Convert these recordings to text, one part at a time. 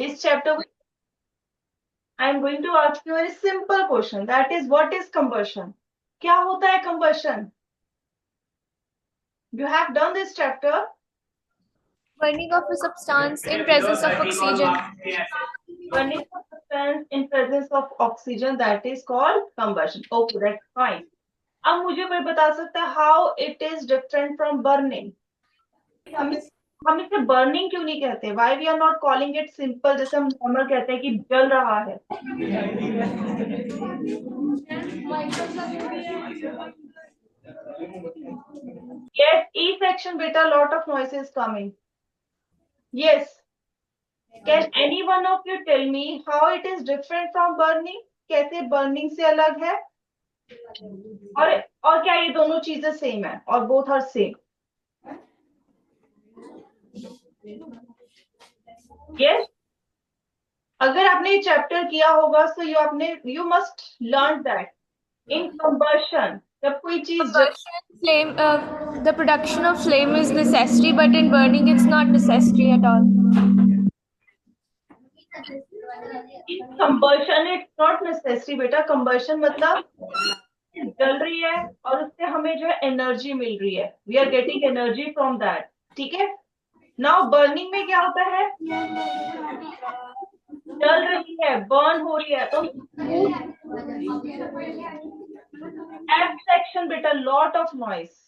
इस चैप्टर में I am going to ask you very simple question, that is what is combustion. क्या होता है combustion? You have done this chapter. Burning of a substance in presence of oxygen. Burning of substance in presence of oxygen, that is called combustion. Okay, that's fine. अब मुझे कोई बता सकता है how it is different from burning? हम हम इसे burning क्यों नहीं कहते? Why we are not calling it simple, जैसे हम नॉर्मल कहते हैं कि जल रहा है। Yes, E section beta, lot of noise is coming. Yes. Can any one of you tell me how it is different from burning? कैसे burning से अलग है? और क्या ये दोनों चीजें सेम है? और both are same? Yes. अगर आपने ये चैप्टर किया होगा तो you must learn that in combustion जब कोई चीज जल Flame, the production of flame is necessary, but in burning it's not necessary at all. Combustion it's not necessary बेटा। कंबशन मतलब जल रही है और उससे हमें जो है एनर्जी मिल रही है, we are getting energy from that. ठीक है। नाउ बर्निंग में क्या होता है? जल रही है, बर्न हो रही है, तो एफ सेक्शन बेटा, लॉट ऑफ नॉइस।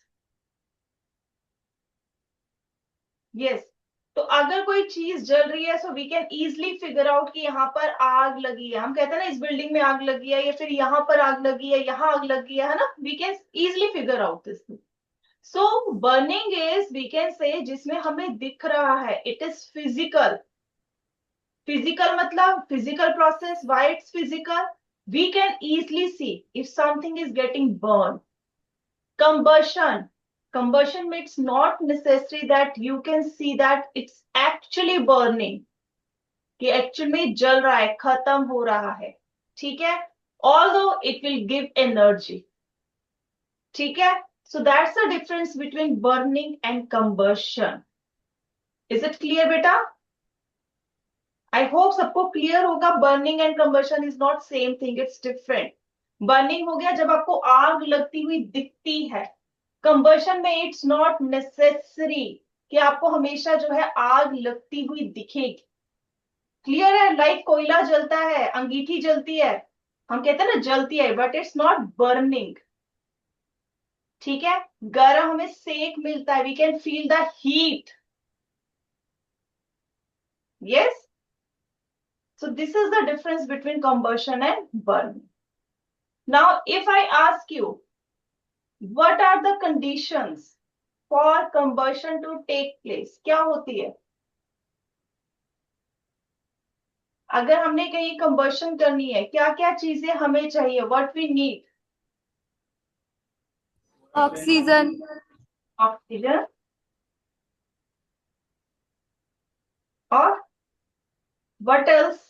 यस। तो अगर कोई चीज जल रही है so we can easily figure out कि यहाँ पर आग लगी है। हम कहते हैं ना इस बिल्डिंग में आग लगी है, या फिर यहाँ पर आग लगी है, यहाँ आग लगी है ना। We can easily figure out this. So burning is, we can say, जिसमें हमें दिख रहा है, इट इज फिजिकल। फिजिकल मतलब physical process. Why it's physical? We can easily see if something is getting burn. Combustion. Combustion makes not necessary that you can see that it's actually burning, कि actual में जल रहा है, खत्म हो रहा है। ठीक है। Although it will give energy. ठीक है। So that's the difference between burning and combustion. Is it clear बेटा? आई होप सबको क्लियर होगा। Burning and combustion is not same thing, it's different. Burning हो गया जब आपको आग लगती हुई दिखती है। कंबशन में इट्स नॉट नेसेसरी कि आपको हमेशा जो है आग लगती हुई दिखेगी। क्लियर है? लाइक कोयला जलता है, अंगीठी जलती है, हम कहते हैं ना जलती है, बट इट्स नॉट बर्निंग। ठीक है। गर्म, हमें सेक मिलता है, we can feel the heat. Yes. So this is the difference between combustion and burning. Now, if I ask you, what are the conditions for combustion to take place? क्या होती है? अगर हमने कहीं combustion करनी है, क्या क्या चीजें हमें चाहिए? What we need? Oxygen. Oxygen और what else?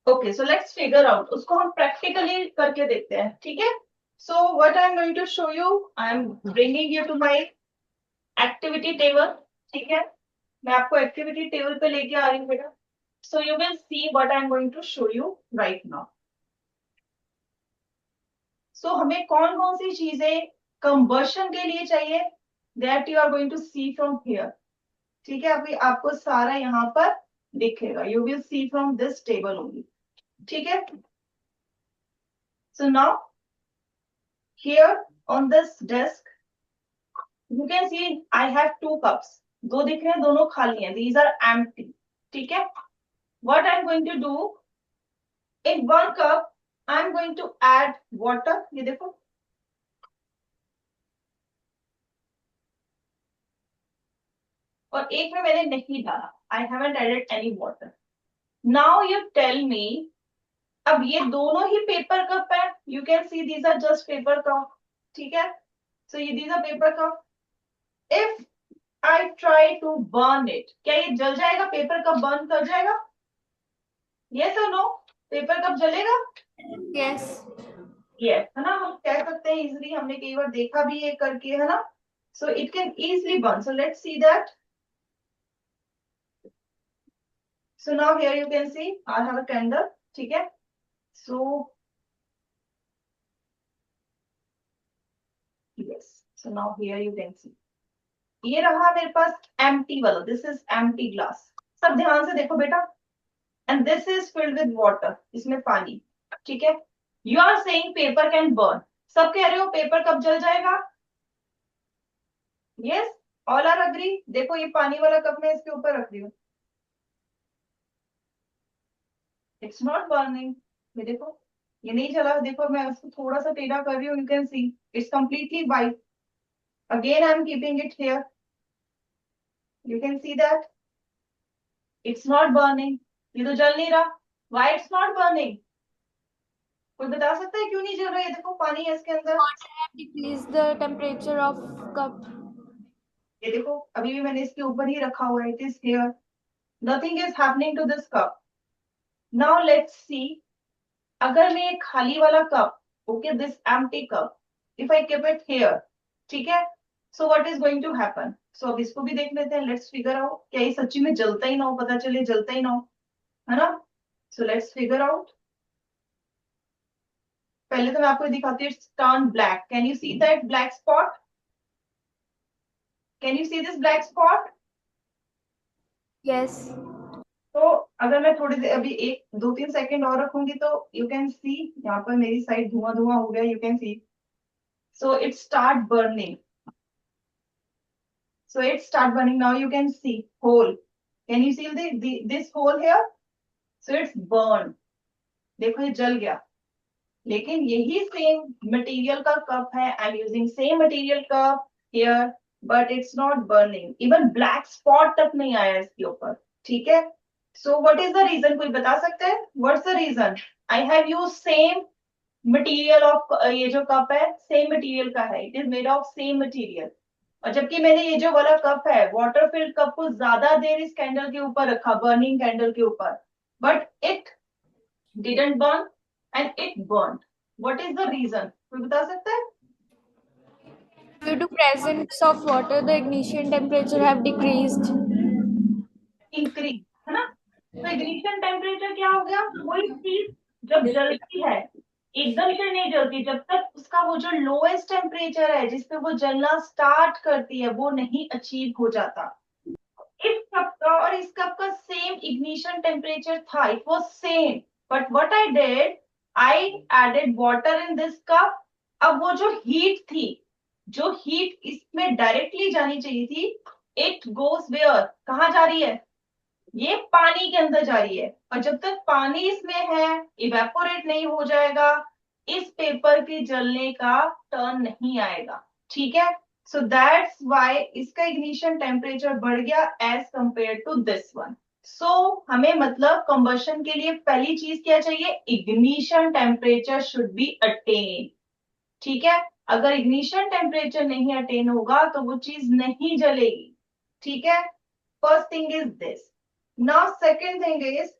Okay, so let's figure out. उसको हम practically करके देखते हैं। ठीक है। So what I'm going to show you, I'm bringing you to my activity table. ठीक है। मैं आपको एक्टिविटी टेबल पे लेके आ रही हूँ बेटा। So you will see what I am going to show you right now. So हमें कौन कौन सी चीजें कंबशन के लिए चाहिए, that you are going to see from here. ठीक है। अभी आपको सारा यहाँ पर दिखेगा, you will see from this table only. ठीक है। So now here on this desk you can see I have two cups. दो दिख रहे हैं, दोनों खाली हैं, दीज आर एम्प्टी। ठीक है। What I am going to do, in one cup I'm going to add water। ये देखो, और एक में मैंने नहीं डाला, I haven't added any water। Now you tell me, अब ये दोनों ही पेपर कप है, you can see these are just paper cup। ठीक है। So ये these are paper cup। If I try to burn it, क्या ये जल जाएगा? पेपर कप बर्न कर जाएगा? Yes or no? Paper cup जलेगा? Yes. Yes, है ना। हम कह सकते हैं इजिली, हमने कई बार देखा भी ये करके, है ना। so it can easily burn. So let's see that. So now here you can see I have a candle. ठीक है? So yes, so now here you can see ये रहा मेरे पास empty वाला. This is empty glass. सब ध्यान से देखो बेटा. And this is filled with water. इसमें पानी. ठीक है? You are saying paper can burn. सब कह रहे हो पेपर कब जल जाएगा? Yes, all are agree. देखो ये पानी वाला कप मैं इसके ऊपर रख रही हूँ. It's not burning. ये देखो ये नहीं जला. देखो मैं उसको थोड़ा सा टेढ़ा कर रही हूँ. You can see it's completely white. Again I am keeping it here. You can see that it's not burning. ये तो जल नहीं रहा. Why it's not burning? कोई बता सकता है क्यों नहीं जल रहा? ये देखो पानी है इसके अंदर. Water have decreased the temperature of cup. ये देखो अभी भी मैंने इसके ऊपर ही रखा हुआ है. It is here. Nothing is happening to this cup. Now let's see. अगर मैं एक खाली वाला cup, okay, this empty cup, if I keep it here, ठीक है? So what is going to happen? So अब इसको भी देख लेते हैं. Let's figure out. क्या ये सच्ची में जलता ही ना हो? पता चले जलता ही ना हो, है ना? So let's figure out. पहले तो मैं आपको दिखाती हूँ. It's turned black. Can you see that black spot? Can you see this black spot? Yes. तो अगर मैं थोड़ी देर अभी 1-2-3 सेकंड और रखूंगी तो यू कैन सी यहाँ पर मेरी साइड धुआं धुआं हो गया. You can C. So it start burning. So it start burning. Now you can see hole. Can you see this hole here? So it's burned. देखो ये जल गया. लेकिन यही सेम मटेरियल का कप है. I am using same material cup here, but it's not burning. Even black spot तक नहीं आया इसके ऊपर. ठीक है? So what is the reason? कोई बता सकता है? What's the reason? I have use same material of. ये जो कप है सेम मटेरियल का है. It is made of same material. और जबकि मैंने ये जो वाला कप है वाटर फिल्ड कप को ज्यादा देर इस कैंडल के ऊपर रखा, बर्निंग कैंडल के ऊपर, but it didn't burn and it burn. What is the reason? कोई बता सकता है? Due to presence of water, the ignition temperature have decreased. Increase, है ना? तो इग्निशन टेम्परेचर क्या हो गया? कोई चीज जब जलती है एकदम से नहीं जलती. जब तक उसका वो जो लोएस्ट टेम्परेचर है जिसपे वो जलना स्टार्ट करती है वो नहीं अचीव हो जाता. इस कप का और इस कप का सेम इग्निशन टेम्परेचर था. It was same, but what I did, I added water in this cup. अब वो जो हीट थी, जो हीट इसमें डायरेक्टली जानी चाहिए थी, इट गोज वेयर. कहाँ जा रही है? ये पानी के अंदर जा रही है. और जब तक पानी इसमें है इवेपोरेट नहीं हो जाएगा, इस पेपर के जलने का टर्न नहीं आएगा. ठीक है? सो दैट्स व्हाई इसका इग्निशन टेम्परेचर बढ़ गया as compare to this one. So हमें मतलब कंबशन के लिए पहली चीज क्या चाहिए? Ignition temperature should be attain. ठीक है? अगर इग्निशन टेम्परेचर नहीं अटेन होगा तो वो चीज नहीं जलेगी. ठीक है? First thing is this. Now second thing is,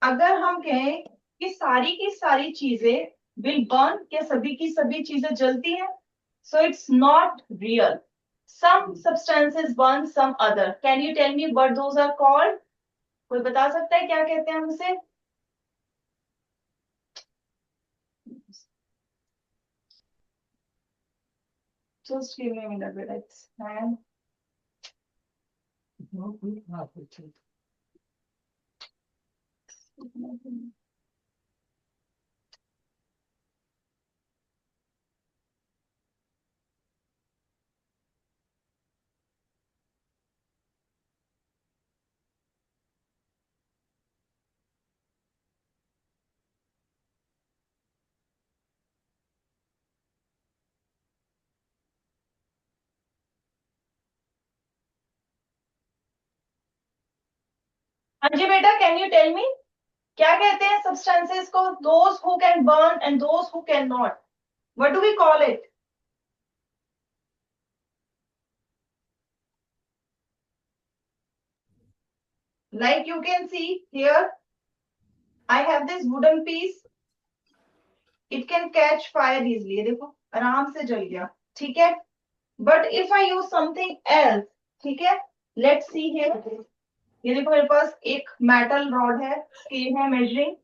अगर हम कहें कि सारी की सारी चीजें विल बर्न, क्या सभी की सभी चीजें जलती हैं? So it's not real. Some substances burn, some other. Can you tell me what those are called? कोई बता सकता है क्या कहते हैं हम उसे? Just give me a minute, but it's and हाँ जी बेटा, कैन यू टेल मी क्या कहते हैं सब्सटेंसेस को? Those who can burn and those who can not. What do we call it? Like you can see here, I have this wooden piece. It can catch fire easily. ये देखो आराम से जल गया. ठीक है? But if I use something else, ठीक है, लेट्स सी हियर, ये देखो मेरे पास एक मेटल रॉड है, स्केल है measuring,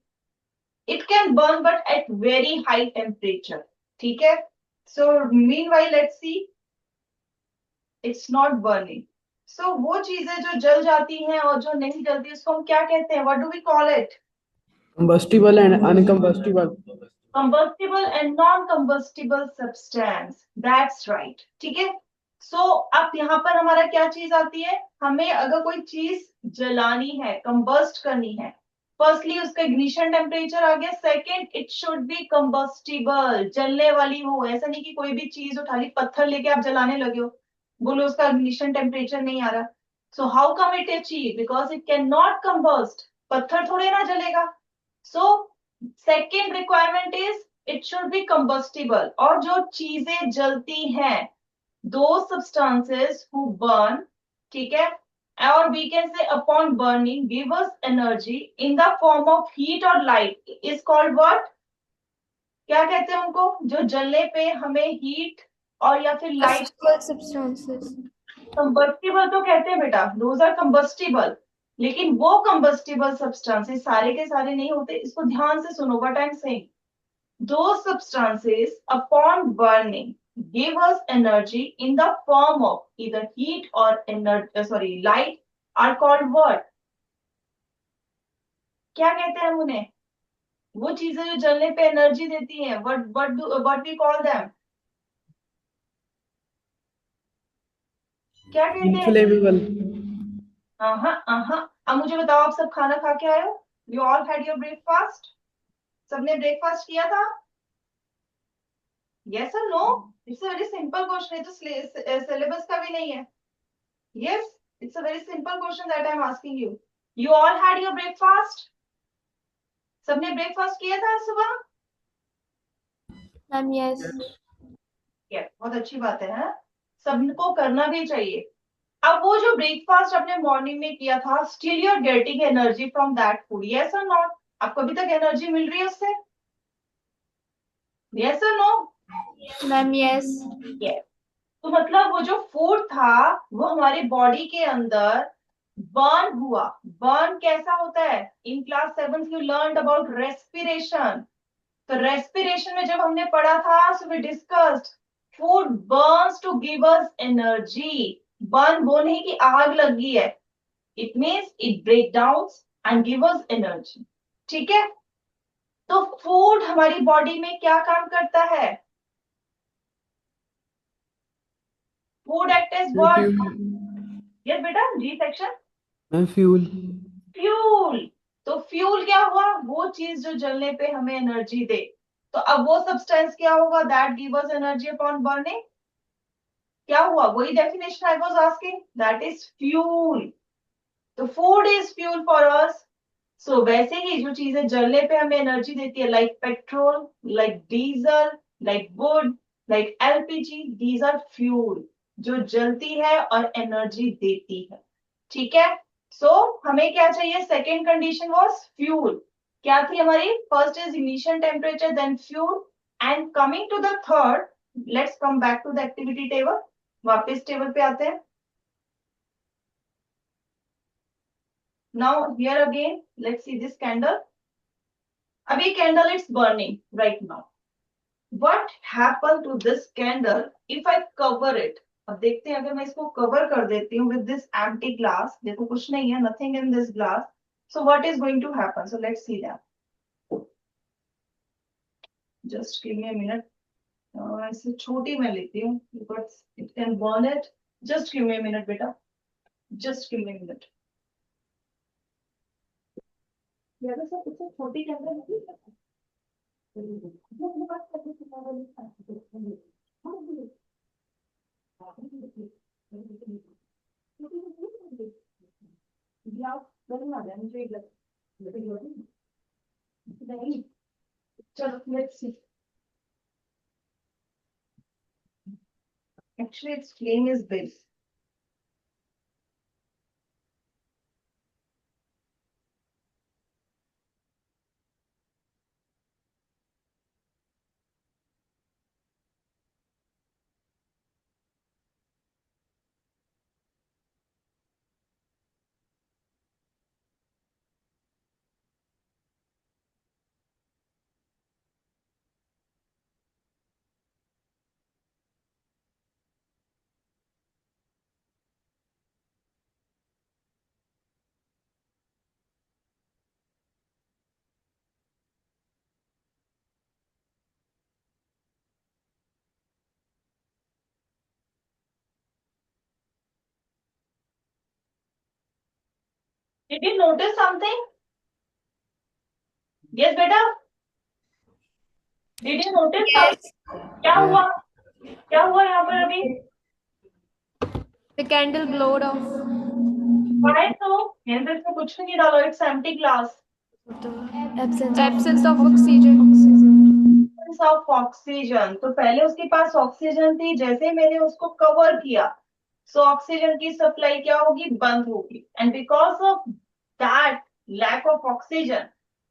it can burn but at very high temperature, ठीक है। So mean why let's see, it's not burning. So वो चीजें जो जल जाती हैं और जो नहीं जलती उसको हम क्या कहते हैं, what do we call it? Combustible and uncombustible. Combustible and non combustible substance, that's right, ठीक है। सो अब यहाँ पर हमारा क्या चीज आती है, हमें अगर कोई चीज जलानी है, कंबस्ट करनी है, फर्स्टली उसका इग्निशन टेम्परेचर आ गया, second it should be combustible, जलने वाली हो, ऐसा नहीं कि कोई भी चीज उठा ली, पत्थर लेके आप जलाने लगे हो, बोलो उसका इग्निशन टेम्परेचर नहीं आ रहा। So how come it achieve, because it can not combust, पत्थर थोड़े ना जलेगा। So second requirement is it should be combustible, और जो चीजें जलती हैं, दो सब्सटेंसेस हु बर्न, ठीक है, और we can say upon burning give us energy in the form of heat और लाइट, इज कॉल्ड व्हाट, क्या कहते हैं उनको, जो जलने पे हमें हीट और या फिर लाइट। Combustible substances. कंबस्टिबल तो कहते हैं बेटा, दोज आर कंबस्टिबल, लेकिन वो कंबस्टिबल सब्सटेंसेस सारे के सारे नहीं होते, इसको ध्यान से सुनो what I am saying. Those substances, upon burning, give us energy in the form of either heat or light, are called what? क्या कहते हैं हम उन्हें, वो चीजें जो जलने पे एनर्जी देती हैं, what we call them, क्या कहते हैं? Inflammable. अब मुझे बताओ, आप सब खाना खा के आए हो, you all had your breakfast, सबने ब्रेकफास्ट किया था? Yes or no? It's a very simple question, है तो सिलेबस का भी नहीं है। Yes, it's a very simple question that I'm asking you. You all had your breakfast? सबने ब्रेकफास्ट किया था आज सुबह? Yes. yes, बहुत अच्छी बात है, सबको करना भी चाहिए। अब वो जो ब्रेकफास्ट आपने मॉर्निंग में किया था, still you are getting energy from that food, yes or not? आपको अभी तक एनर्जी मिल रही है उससे, yes or no? Yes. Yes. तो मतलब वो जो फूड था, वो हमारे बॉडी के अंदर बर्न हुआ। बर्न कैसा होता है, in class 7 you learn about respiration. तो रेस्पिरेशन में जब हमने पढ़ा था, so we discussed food burns to give us energy. Burn वो नहीं कि आग लगी है, it means it break down and give us energy, ठीक है। तो फूड हमारी बॉडी में क्या काम करता है, food act as what? Fuel. Yes बेटा, जी सेक्शन। Fuel. फ्यूल। तो फ्यूल क्या हुआ, वो चीज जो जलने पे हमें एनर्जी दे। तो अब वो सब्सटेंस क्या होगा, that give us energy upon burning, क्या हुआ, वही definition I was asking, that is fuel. तो food is fuel for us. So वैसे ही जो चीजें जलने पे हमें एनर्जी देती है, like petrol, like diesel, like wood, like LPG, these are fuel, जो जलती है और एनर्जी देती है, ठीक है। सो हमें क्या चाहिए, सेकेंड कंडीशन वाज फ्यूल, क्या थी हमारी, first is initial temperature then fuel, and coming to the third, let's come back to the activity table, वापस टेबल पे आते हैं। Now here again, let's see this candle. अभी candle is burning right now. What happened to this candle if I cover it? अब देखते हैं, अगर मैं इसको कवर कर देती हूँ with this empty glass, देखो कुछ नहीं है, nothing in this glass. So what is going to happen? So let's see that. Just give me a minute. इसे छोटी मैं लेती हूँ because it can burn it. Just give me a minute, बेटा. Just give me a minute. ये तो सब इसे छोटी कैमरा नहीं है। चलो let's see, actually its flame is big. Did you notice something? Yes, बेटा. Did you notice Yes. something? क्या Yeah. हुआ? क्या हुआ यहाँ पर अभी? The candle glowed off. Why so? यहाँ पे इसमें कुछ भी नहीं डालो. It's empty glass. Absence of oxygen. Absence of oxygen. तो पहले उसके पास ऑक्सीजन थी. जैसे मैंने उसको कवर किया, सो ऑक्सीजन की सप्लाई क्या होगी? बंद होगी. And because of that lack of oxygen,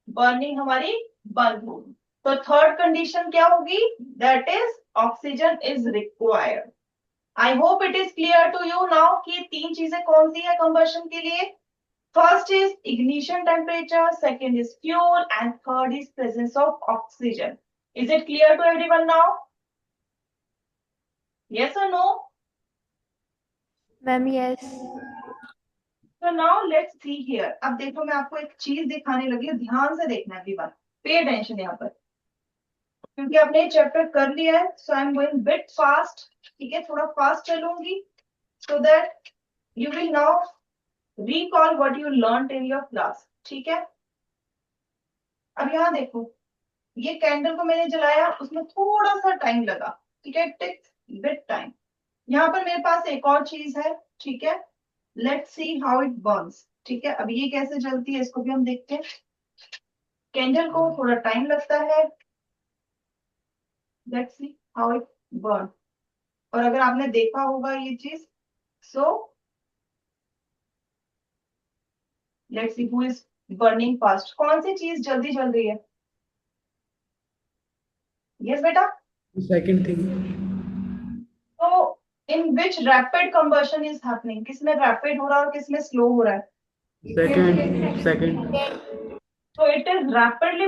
burning हमारी बंद होगी. तो थर्ड कंडीशन क्या होगी? That is oxygen is required. I hope it is clear to you now कि तीन चीजें कौन सी है कंबशन के लिए. First is ignition temperature, second is fuel, and third is presence of oxygen. Is it clear to everyone now? Yes or no? Ma'am, yes. So now let's see here. अब देखो मैं आपको एक चीज दिखाने लगी हूँ. ध्यान से देखना everyone. Pay attention यहाँ पर. क्योंकि आपने चैप्टर कर लिया है, so I'm going bit fast. ठीक है, थोड़ा fast चलूंगी, so that you will now recall what you learned in your class. ठीक है. अब यहाँ देखो, ये कैंडल को मैंने जलाया, उसमें थोड़ा सा टाइम लगा. ठीक है, टेक्स बिट टाइम. यहाँ पर मेरे पास एक और चीज है. ठीक है, let's see how it Burns. ठीक है, अब ये कैसे जलती है इसको भी हम देखते हैं. कैंडल को थोड़ा टाइम लगता है. Let's see how it burn. और अगर आपने देखा होगा ये चीज, सो let's see who is burning fast. कौन सी चीज जल्दी जल रही है? यस बेटा. Second thing. तो इन विच रैपिड कंबशन इज हैपनिंग? किसमें रैपिड हो रहा है और किसमें स्लो हो रहा है? Second. So it is rapidly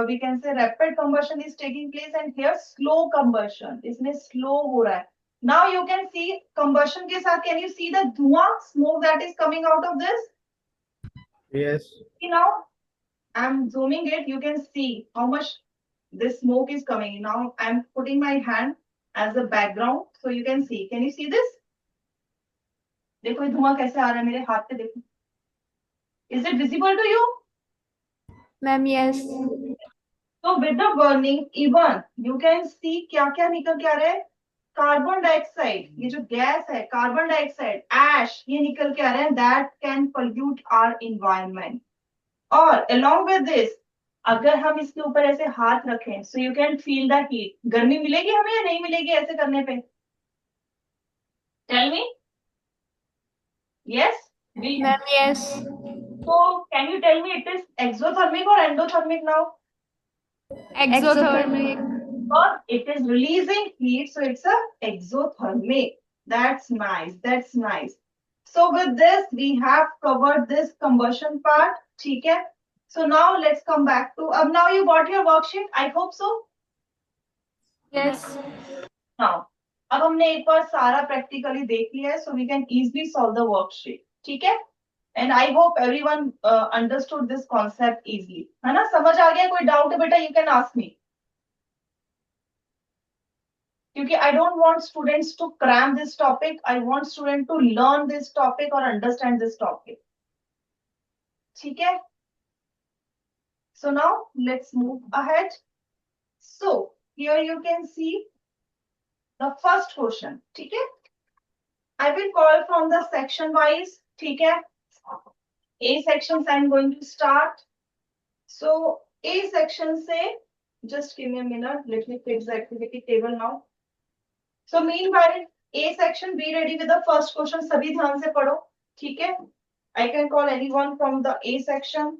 we can say rapid combustion is taking place, and here slow combustion. इसमें slow हो रहा है. Now you can see combustion के साथ, can you see the धुआं, smoke that is coming out of this? Yes. See now, I'm zooming it. You can see how much this smoke is coming. Now I'm putting my hand as a background, so you can see. Can you see this? देखो ये धुआं कैसे आ रहा है मेरे हाथ पे, देखो. Is it visible to you? Ma'am, yes. So with the burning, even you can see क्या क्या निकल के आ रहा है. कार्बन डाइऑक्साइड, ये जो गैस है कार्बन डाइऑक्साइड, ऐश, ये निकल के आ रहे हैं. That can pollute our environment. और अलोंग विद दिस, अगर हम इसके ऊपर ऐसे हाथ रखें, so you can feel the heat. गर्मी मिलेगी हमें या नहीं मिलेगी ऐसे करने पे? Tell me. Yes. Ma'am, yes. So can you tell me it is exothermic or endothermic now? Exothermic. Because it is releasing heat, so it's a exothermic. That's nice. That's nice. So with this, we have covered this combustion part. ठीक है. So now let's come back to. Now you got your worksheet. I hope so. Yes. Now, अब हमने एक बार सारा practically देख लिया है, so we can easily solve the worksheet. ठीक है. And I hope everyone understood this concept easily. है ना? समझ आ गया? कोई doubt है बेटा? You can ask me. क्योंकि I don't want students to cram this topic. I want students to learn this topic or understand this topic. ठीक है? So now let's move ahead. So here you can see the first question. ठीक है? I will call from the section wise. ठीक है? A sections I'm going to start. So A section से, just give me a minute. Let me fix the activity table now. So meanwhile, A section, be ready with the first question. सभी ध्यान से पढ़ो. ठीक है? I can call anyone from the A section.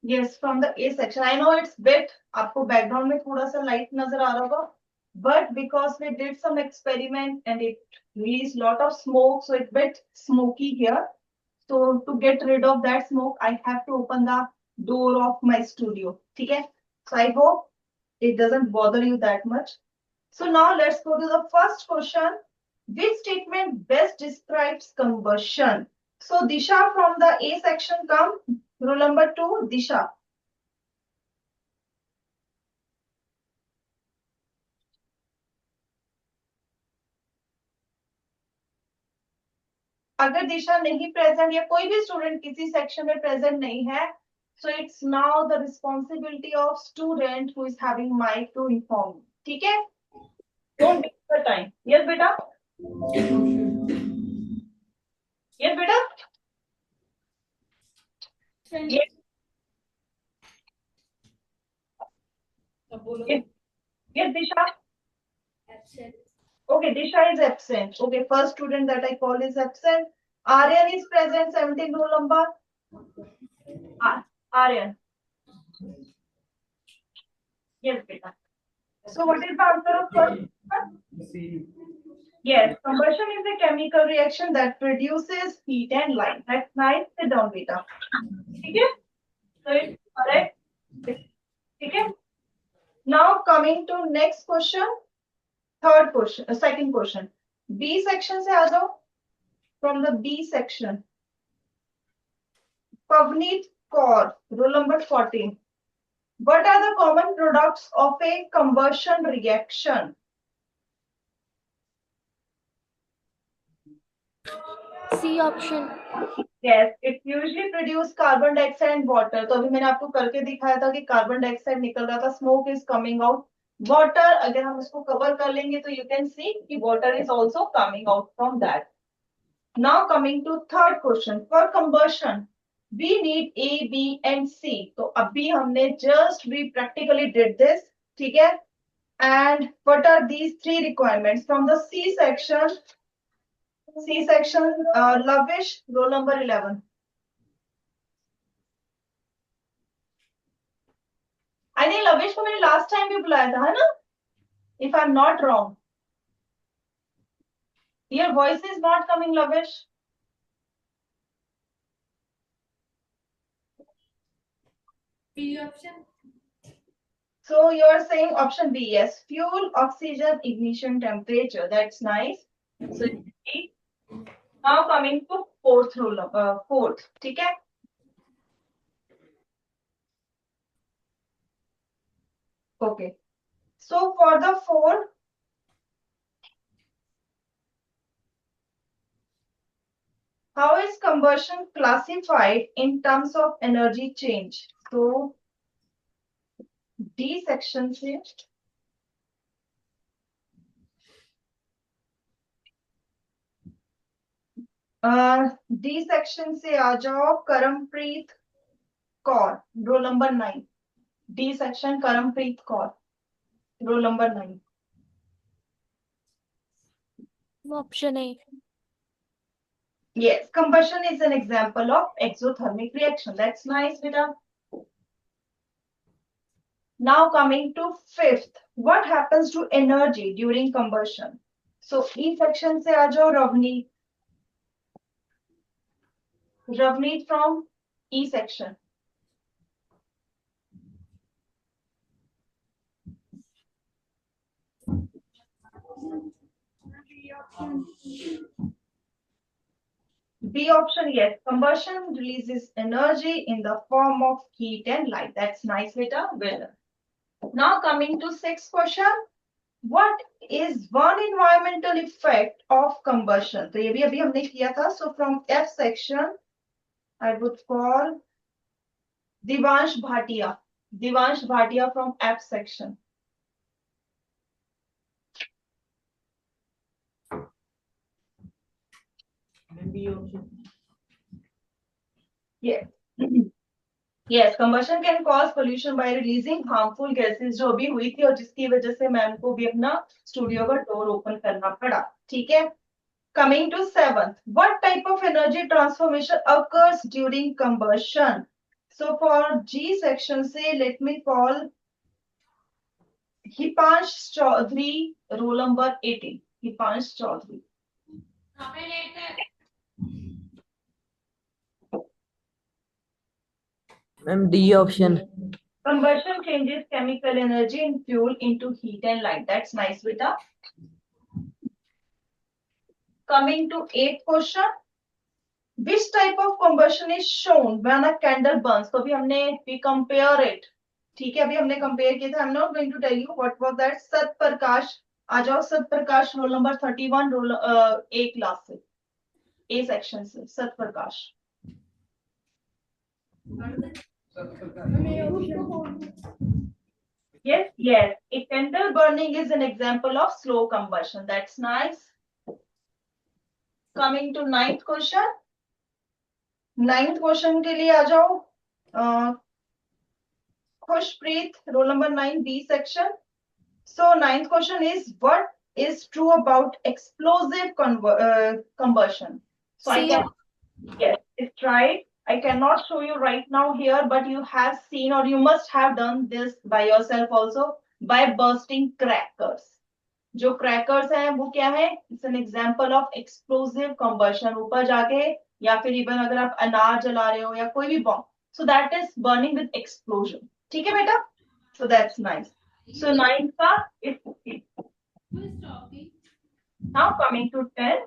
Yes, from the A section. I know it's bit, आपको background में थोड़ा सा light नजर आ रहा होगा, but because we did some experiment and it released lot of smoke, so it's bit smoky here. So to get rid of that smoke, I have to open the door of my studio. ठीक है? So I hope it doesn't bother you that much. So now let's go to the first question. Which statement best describes combustion? So Disha from the A section come. Rule number 2, Disha. अगर दिशा नहीं present या कोई भी student किसी section में present नहीं है, so it's now the responsibility of student who is having mic to inform. ठीक है? Don't waste the time. Yes बेटा? Yes बेटा? Yes. Yes. Yes Disha? Absent. Okay, Disha is absent. Okay, first student that I call is absent. Aryan is present. 17 roll number. Aryan. Yes beta. So what is the answer of first? C. Yes, combustion is a chemical reaction that produces heat and light. That's nice. Sit down, beta. Okay? So it's correct. Okay? Now coming to next question. Third question, second question. B section से आ जाओ. From the B section. Pavneet Kaur, rule number 14. What are the common products of a combustion reaction? C option. Yes, it usually produce carbon dioxide and water. तो अभी मैंने आपको करके दिखाया था कि कार्बन डाइऑक्साइड निकल रहा था, smoke is coming out. Water अगर हम उसको कवर कर लेंगे तो you can see कि water is also coming out from that. Now coming to third question. For combustion, we need A, B and C. तो अभी हमने just we practically did this, ठीक है? And what are these three requirements from the C section? C section, Lavish, roll number 11. I think Lavish को मैंने last time भी बुलाया था, है ना? If I'm not wrong. Your voice is not coming, Lavish. B option. So you're saying option B, yes. Fuel, oxygen, ignition, temperature. That's nice. So B. Now coming to fourth rule, fourth, ठीक है? Okay. So for the four, how is combustion classified in terms of energy change? So D section से D section से आ जाओ. Karampreet Kaur, roll number 9. D section Karampreet Kaur, roll number 9. Option A. Yes, combustion is an example of exothermic reaction. That's nice, beta. Now coming to fifth, what happens to energy during combustion? So E section से आ जाओ. Ravneet. Ravneet from E section. B option, yes. Combustion releases energy in the form of heat and light. That's nice, beta. Well done. Now coming to sixth question. What is one environmental effect of combustion? तो ये भी अभी हमने किया था. So from F section, I would call Divansh Bhatia. Divansh Bhatia from F section. B option. Yes. Yes, combustion can cause pollution by releasing harmful gases, जो भी हुई थी और जिसकी वजह से मैम को भी अपना स्टूडियो का डोर ओपन करना पड़ा. ठीक है? Coming to seventh, what type of energy transformation occurs during combustion? So for G section, say, let me call Hipansh Chaudhary, roll number 18. Hipansh Chaudhary. Ma'am D option. Combustion changes chemical energy in fuel into heat and light. That's nice, beta. Coming to eighth question. Which type of combustion is shown when a candle burns? तो अभी हमने we compare it. ठीक है, अभी हमने compare किया था. I'm not going to tell you what was that. सत प्रकाश. आ जाओ सत प्रकाश, रोल नंबर 31, रोल ए क्लास से, ए सेक्शन से. सत प्रकाश. Yes, yes. A candle burning is an example of slow combustion. That's nice. Coming to ninth question. Ninth question के लिए आ जाओ. Khushpreet, roll number 9, B section. So ninth question is, what is true about explosive combustion? So I C. can, yes, it's right. I cannot show you right now here, but you have seen or you must have done this by yourself also by bursting crackers. जो crackers हैं वो क्या है? It's an example of explosive combustion. ऊपर जाके या फिर even अगर आप अनार जला रहे हो या कोई भी bomb, so that is burning with explosion. ठीक है बेटा? So that's nice. सो 9 का is 15. Now coming to 10.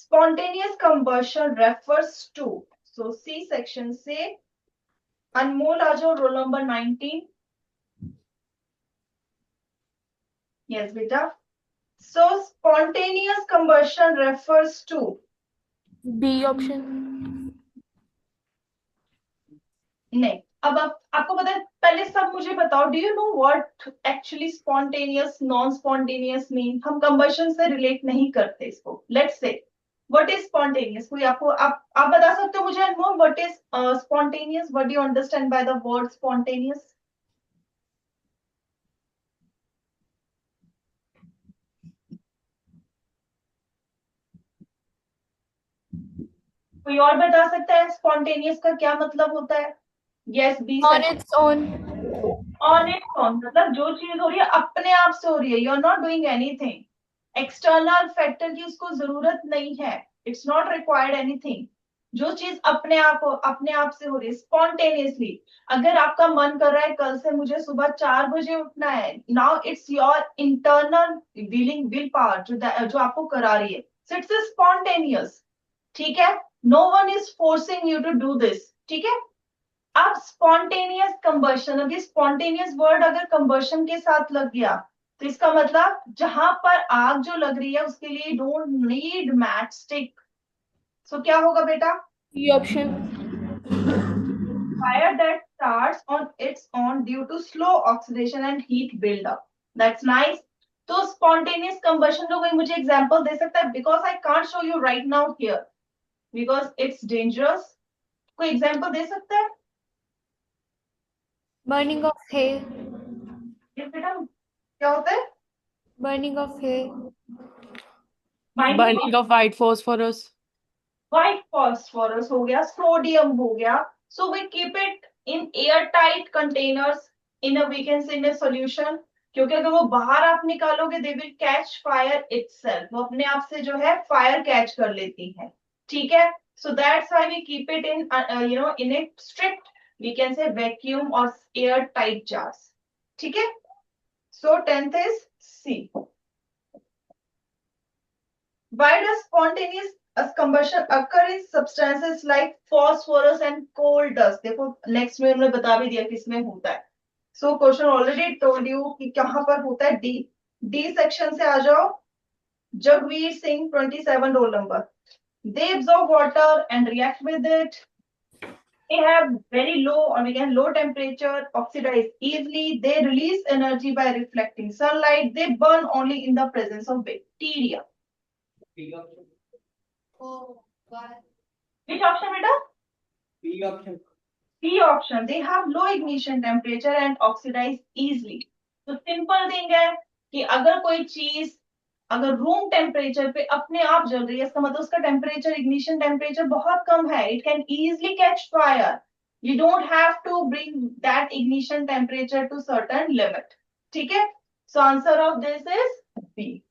Spontaneous combustion refers to, so C section से अनमोल आ जाओ, roll number 19. Yes, beta. So spontaneous combustion refers to, B option. नहीं. अब आपको पता है, पहले सब मुझे बताओ, do you know what actually spontaneous non spontaneous mean? हम कंबशन से रिलेट नहीं करते इसको. Let's say what is spontaneous. कोई आपको आप बता सकते हो मुझे Anmol, what is spontaneous? What do you understand by the word spontaneous? कोई और बता सकता है स्पॉन्टेनियस का क्या मतलब होता है? Yes, B. On its own. On its own मतलब जो चीज हो रही है अपने आप से हो रही है. You are not doing anything. External factor की उसको जरूरत नहीं है. It's not required anything. जो चीज अपने आप से हो रही है स्पॉन्टेनियसली. अगर आपका मन कर रहा है कल से मुझे सुबह 4 बजे उठना है, now it's your internal will power जो आपको करा रही है. So it's spontaneous. ठीक है? No one is forcing you to do this. ठीक है? अब स्पॉन्टेनियस कंबशन, अभी स्पॉन्टेनियस वर्ड अगर कंबशन के साथ लग गया तो इसका मतलब जहां पर आग जो लग रही है उसके लिए डोंट नीड मैच स्टिक. सो क्या होगा बेटा? B option. Fire that starts on its own due to slow oxidation and heat buildup. That's nice. तो स्पॉन्टेनियस कंबशन का कोई मुझे एग्जांपल दे सकता है? Because I can't show you right now here because it's dangerous. कोई example दे सकता है? Burning of hay. ये बेटा क्या होता है? Burning of hay. Burning of white phosphorus. White phosphorus हो गया, सोडियम हो गया. So we keep it in air tight containers in a we can say in a solution. क्योंकि अगर वो बाहर आप निकालोगे they will catch fire itself. वो अपने आप से जो है फायर कैच कर लेती है. ठीक है? So that's why we keep it in in a strict we can say vacuum or air tight jars. ठीक है? So 10th is C. Why does spontaneous combustion occur in substances like phosphorus and coal dust? देखो next में उन्होंने बता भी दिया किसमें होता है. So question already told you कि कहां पर होता है. डी. डी सेक्शन से आ जाओ. Jagveer Singh 27 roll number. They absorb water and react with it. They have very low or we can low temperature, oxidize easily. They release energy by reflecting sunlight. They burn only in the presence of bacteria. Which option beta? B option. C option. They have low ignition temperature and oxidize easily. तो simple thing है कि अगर कोई चीज अगर room temperature पे अपने आप जल रही है इसका मतलब उसका टेम्परेचर इग्निशन टेम्परेचर बहुत कम है. It can easily catch fire. You don't have to bring that ignition temperature to certain limit. ठीक है? So answer of this is B.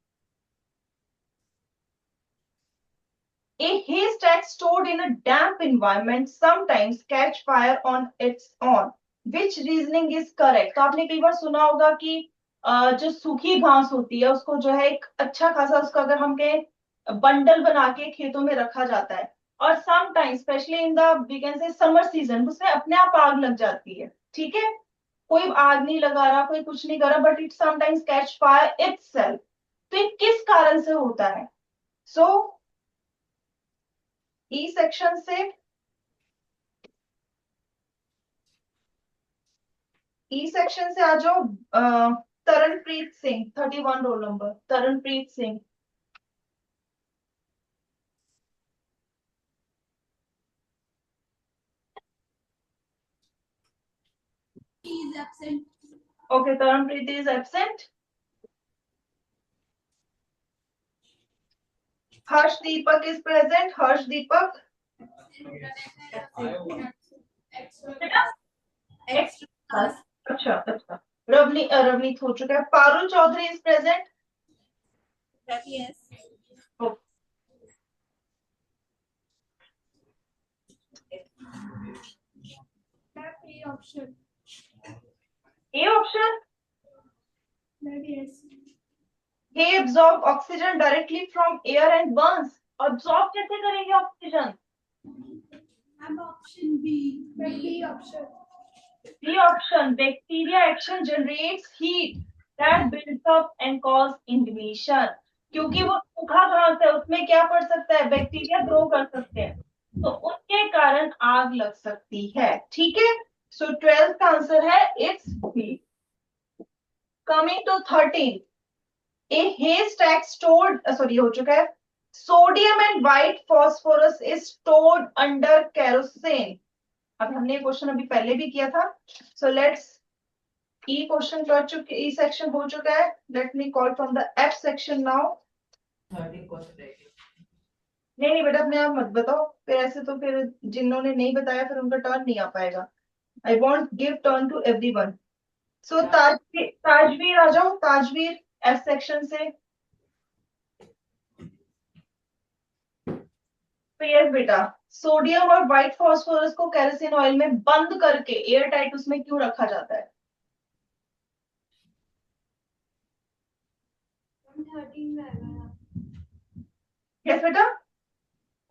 A haystack stored in a damp environment sometimes catch fire on its own. Which reasoning is correct? तो आपने कई बार सुना होगा कि जो सूखी घास होती है उसको जो है एक अच्छा खासा उसका अगर हम कहें बंडल बना के खेतों में रखा जाता है और sometimes specially in the we can say summer season उसमें अपने आप आग लग जाती है, ठीक है, कोई आग नहीं लगा रहा, कोई कुछ नहीं कर रहा, but it sometimes catch fire itself. तो ये किस कारण से होता है? सो ई सेक्शन से आ जाओ। Taranpreet Singh 31 roll number, Taranpreet Singh. Okay, Taranpreet is absent. Harsh Deepak is present, Harsh Deepak. अच्छा अच्छा, रवनीत हो चुका है। Parul Chaudhary is present. A option, he absorb oxygen directly from air and burns. Absorb कैसे करेंगे oxygen? Option B option. B option, bacteria action generates heat that builds up and cause ignition। क्योंकि वो सूखा घास है उसमें क्या पड़ सकता है, बैक्टीरिया ग्रो कर सकते हैं, तो उनके कारण आग लग सकती है, ठीक है। सो 12th का आंसर है it's B. Coming to 13, a haystack stored sorry हो चुका है। Sodium and white phosphorus is stored under kerosene. अब हमने ये क्वेश्चन अभी पहले भी किया था। सो लेट्स, ई क्वेश्चन कर चुके, ई सेक्शन हो चुका है। Let me call from the F section now. नहीं नहीं बेटा, अपने आप मत बताओ, फिर ऐसे तो फिर जिन्होंने नहीं बताया फिर उनका टर्न नहीं आ पाएगा। I want give turn to everyone. So Tajveer आ जाओ, ताजवीर एफ सेक्शन से। तो यस बेटा, सोडियम और व्हाइट फॉस्फोरस को केरोसिन ऑयल में बंद करके एयर टाइट उसमें क्यों रखा जाता है? 13 में आएगा। यस बेटा,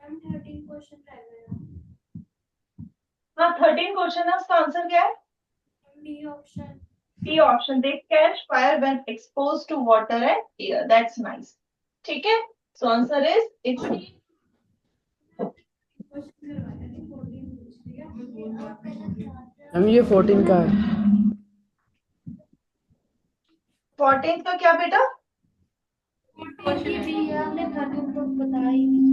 13 क्वेश्चन आएगा। हाँ 13 क्वेश्चन है, उसका आंसर क्या है? D option. D option, they catch fire when exposed to water and air. That's nice, ठीक है। So answer is it's. हम ये 14 का है। 14 का क्या बेटा? हमने 13 तो बताया ही नहीं।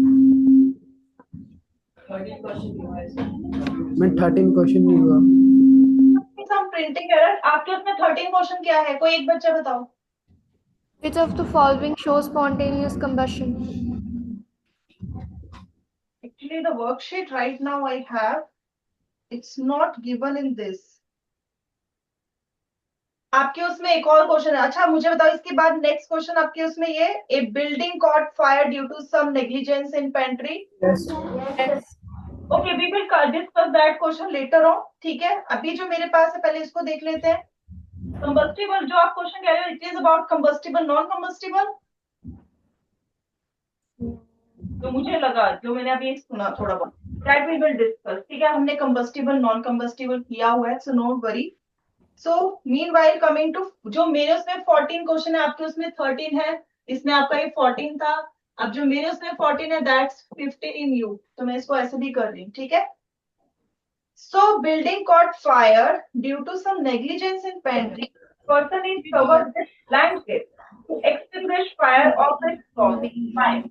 मैं 13 क्वेश्चन नहीं हुआ। सम प्रिंटिंग एरर। आपके उसमें 13 क्वेश्चन क्या है, कोई एक बच्चा बताओ। Which of the following shows spontaneous combustion? Actually, the worksheet right now I have, it's not given in this. आपके उसमें एक और क्वेश्चन है। अच्छा मुझे बताओ, इसके बाद नेक्स्ट क्वेश्चन आपके उसमें ये, a building caught fire due to some negligence in pantry. Yes. Okay, we will discuss that question later on, ठीक है। अभी जो मेरे पास है पहले इसको देख लेते हैं। कंबस्टिबल जो आप क्वेश्चन कह रहे हो, it is about combustible non combustible. तो मुझे लगा, जो मैंने अभी सुना थोड़ा बहुत, दैट वी विल डिस्कस, ठीक है। हमने कंबस्टिबल नॉन कंबस्टिबल किया हुआ है, so don't worry. So meanwhile coming to, जो मेरे उसमें 14 क्वेश्चन है आपके उसमें 13 है, इसमें आपका ये 14 था। अब जो मेरे उसमें 14 है दैट्स 15 इन यू, तो मैं इसको ऐसे भी कर रही हूँ, ठीक है। सो building caught fire due to some negligence in pantry. Person is covered with blanket to extinguish fire of its clothing. Fine.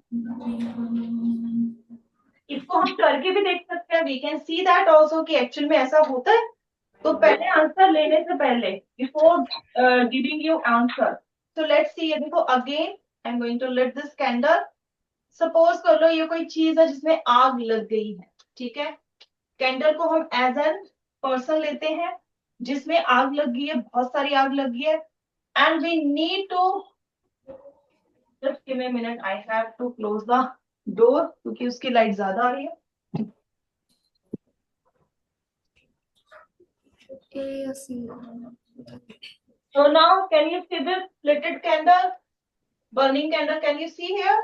इसको हम करके भी देख सकते हैं, we can see that also कि एक्चुअल में ऐसा होता है। तो पहले आंसर लेने से पहले, before giving you answer, so let's see. ये देखो again I am going to lit this candle. Suppose कर लो ये कोई चीज है जिसमें आग लग गई है, ठीक है। कैंडल को हम एज एन पर्सन लेते हैं जिसमें आग लग गई है, बहुत सारी आग लग गई है, and we need to, just give me a minute, I have to close the door, क्योंकि उसकी लाइट ज्यादा आ रही है। A or C? So now can you see this lighted candle, burning candle? Can you see here?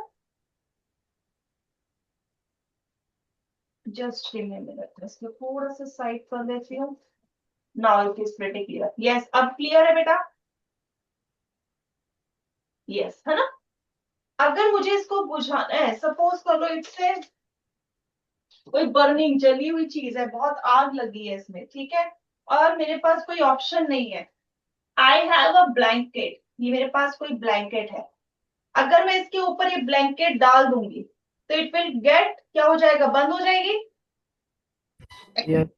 Just give me a minute. इसको थोड़ा सा side कर देती हूँ. Now it is pretty clear. Yes, अब क्लियर है बेटा? Yes, है ना? अगर मुझे इसको बुझाना है, सपोज कर लो इससे कोई बर्निंग जली हुई चीज है, बहुत आग लगी है इसमें, ठीक है, और मेरे पास कोई ऑप्शन नहीं है. आई हैव अ ब्लैंकेट, ये मेरे पास कोई ब्लैंकेट है. अगर मैं इसके ऊपर ये ब्लैंकेट डाल दूंगी तो इट विल गेट, क्या हो जाएगा, बंद हो जाएगी. Yes.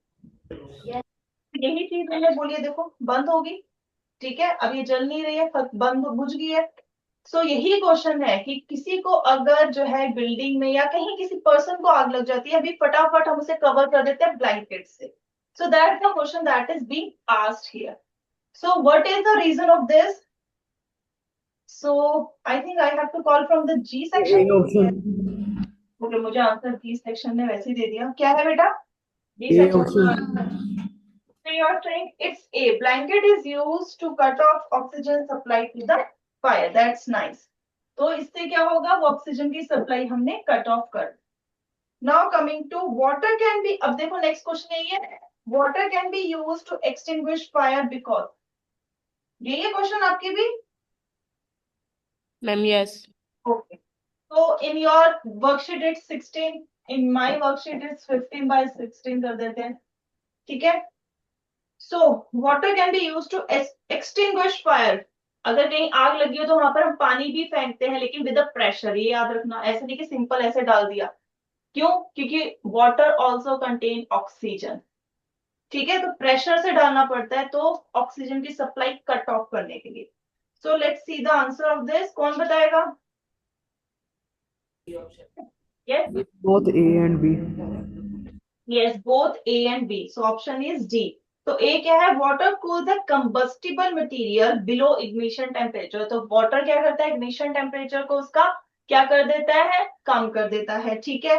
यही चीज मैंने बोली है, देखो बंद होगी. ठीक है, अब ये जल नहीं रही है, बंद बुझ गई है. सो यही क्वेश्चन है कि किसी को अगर जो है बिल्डिंग में या कहीं किसी पर्सन को आग लग जाती है, अभी फटाफट हम उसे कवर कर देते हैं ब्लैंकेट से. So that the question that is being asked here. So what is the reason of this? So I think I have to call from the G A section. option. Okay, मुझे answer G section ने वैसे ही दे दिया. क्या है बेटा? G A section. option. So you are saying it's A. Blanket is used to cut off oxygen supply to the fire. That's nice. तो इससे क्या होगा, वो ऑक्सीजन की सप्लाई हमने कट ऑफ कर. Now coming to water can be, अब देखो नेक्स्ट क्वेश्चन यही है. Water can be use to extinguish fire because, यही है क्वेश्चन आपकी भी. Ma'am, yes. ओके, तो in your worksheet it's 16, in my worksheet it's 15 by 16 कर देते हैं. ठीक है. So water can be used to extinguish fire. अगर कहीं आग लगी हो तो वहां पर हम पानी भी फेंकते हैं, लेकिन विद अ प्रेशर. ये याद रखना, ऐसे नहीं कि सिंपल ऐसे डाल दिया. क्यों? क्योंकि वाटर ऑल्सो कंटेन ऑक्सीजन. ठीक है, तो प्रेशर से डालना पड़ता है, तो ऑक्सीजन की सप्लाई कट ऑफ करने के लिए. सो let's see the answer of this. कौन बताएगा? Yes, Both A and B. yes, both A and B. So option is D. तो A क्या है? Water cool the combustible material below ignition temperature. तो water क्या करता है? इग्निशन टेम्परेचर को उसका क्या कर देता है? कम कर देता है. ठीक है,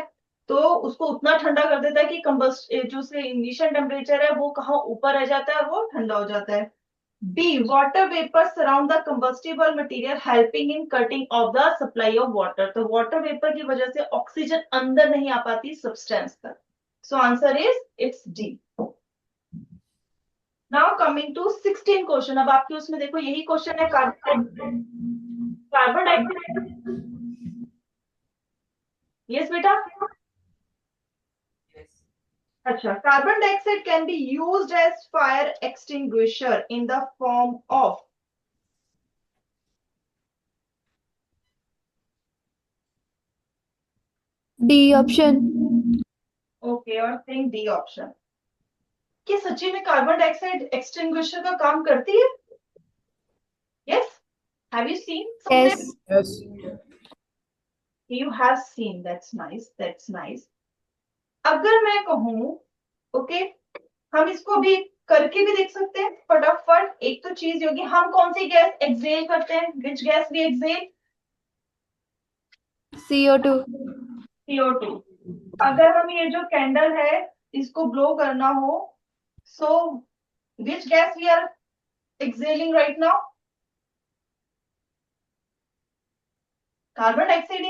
तो उसको उतना ठंडा कर देता है कि कंबस्ट जो से इग्निशन टेम्परेचर है वो कहाँ ऊपर रह जाता है, वो ठंडा हो जाता है. B, water vapor surround the combustible material helping in cutting off the supply of water. तो water vapor की वजह से ऑक्सीजन अंदर नहीं आ पाती सब्सटेंस तक. So answer is it's D. Now coming to 16 question. अब आपके उसमें देखो यही क्वेश्चन है, कार्बन डाइऑक्साइड. यस बेटा. अच्छा, carbon dioxide can be used as fire extinguisher in the form of. D option. Okay, और थिंक डी ऑप्शन. क्या सच्ची में कार्बन डाइऑक्साइड एक्सटिंग्विशर का काम करती है? Yes, have you seen? Yes. Yes. You have seen. That's nice. That's nice. अगर मैं कहूं, ओके, हम इसको भी करके भी देख सकते हैं फटाफट. एक तो चीज होगी, हम कौन सी गैस एक्सेल करते हैं? Which gas we exhale? CO2. CO2. अगर हम ये जो कैंडल है इसको ब्लो करना हो, so which gas we are exhaling right now? Carbon dioxide.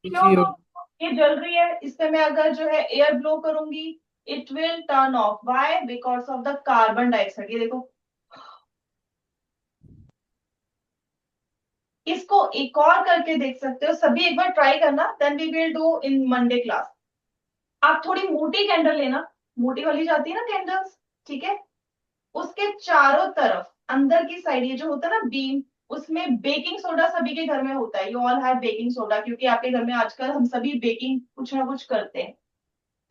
CO2. ये जल रही है, इस पे मैं अगर जो है एयर ब्लो करूंगी, it will turn off. Why? Because of the carbon dioxide. ये देखो, इसको एक और करके देख सकते हो सभी, एक बार ट्राई करना, then we will do in Monday class. आप थोड़ी मोटी कैंडल लेना, मोटी वाली जाती है ना कैंडल्स, ठीक है, उसके चारों तरफ अंदर की साइड ये जो होता है ना बीम, उसमें बेकिंग सोडा सभी के घर में होता है. You all have baking soda, क्योंकि आपके घर में आजकल हम सभी बेकिंग कुछ ना कुछ करते हैं.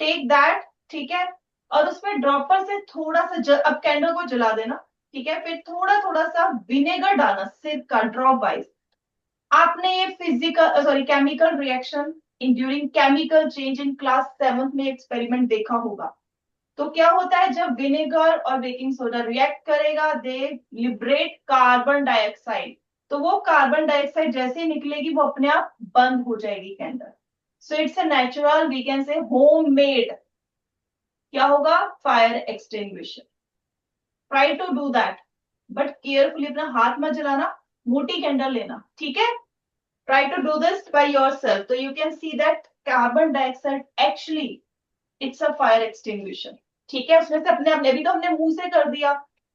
टेक दैट, ठीक है, और उसमें ड्रॉपर से थोड़ा सा अब कैंडल को जला देना. ठीक है, फिर थोड़ा थोड़ा सा विनेगर डालना, सिर्फ का ड्रॉप वाइज. आपने ये physical sorry chemical reaction in during chemical change in class 7th में एक्सपेरिमेंट देखा होगा. तो क्या होता है, जब विनेगर और बेकिंग सोडा रिएक्ट करेगा, दे लिबरेट कार्बन डाइऑक्साइड. तो वो कार्बन डाइऑक्साइड जैसे ही निकलेगी वो अपने आप बंद हो जाएगी candle. So it's a natural, we can say home made, क्या होगा, fire extinguisher. Try to do that, but carefully, अपना हाथ मत जलाना, मोटी कैंडल लेना, ठीक है. Try to do this by yourself. तो you can see that carbon dioxide actually it's a fire extinguisher. ठीक है, उसमें से अपने आप, अभी तो हमने मुंह से कर दिया,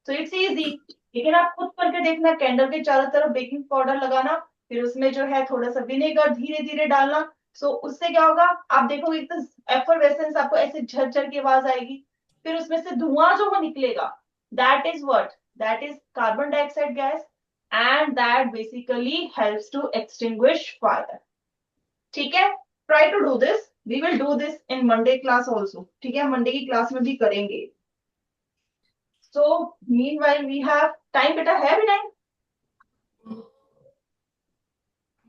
सो इट्स इजी. लेकिन आप खुद करके देखना, कैंडल के चारों तरफ बेकिंग पाउडर लगाना, फिर उसमें जो है थोड़ा सा विनेगर धीरे धीरे डालना. सो उससे क्या होगा, आप देखोगे तो एफरवेसेंस, आपको ऐसे झरझर की आवाज आएगी, फिर उसमें से धुआं जो वो निकलेगा, that is what, that is carbon dioxide gas, and that basically helps to extinguish fire. ठीक है, try to do this. We will do this in Monday class also. ठीक है, मंडे की क्लास में भी करेंगे. So meanwhile we have time. बेटा है भी time?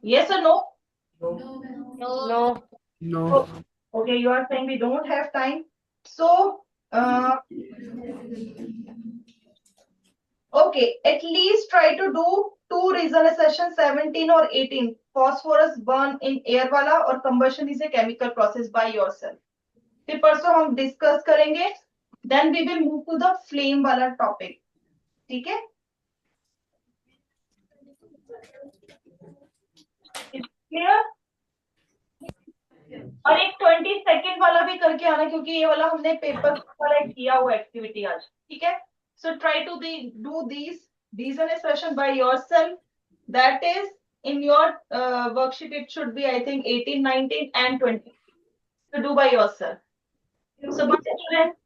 Yes or no? No. No. Okay, you are saying we don't have time. So okay, at least try to do 2 reason session 17 or 18. Phosphorus burn in air वाला और combustion is a chemical process by yourself. फिर परसों हम discuss करेंगे. Then we will move to the flame वाला topic. ठीक है, clear. और एक 20 सेकेंड वाला भी करके आना, क्योंकि ये वाला हमने पेपर वाला किया हुआ एक्टिविटी आज. ठीक है, so try to do these an expression by yourself. That is in your worksheet. It should be, I think, 18, 19 and 20 to do by yourself. So, students,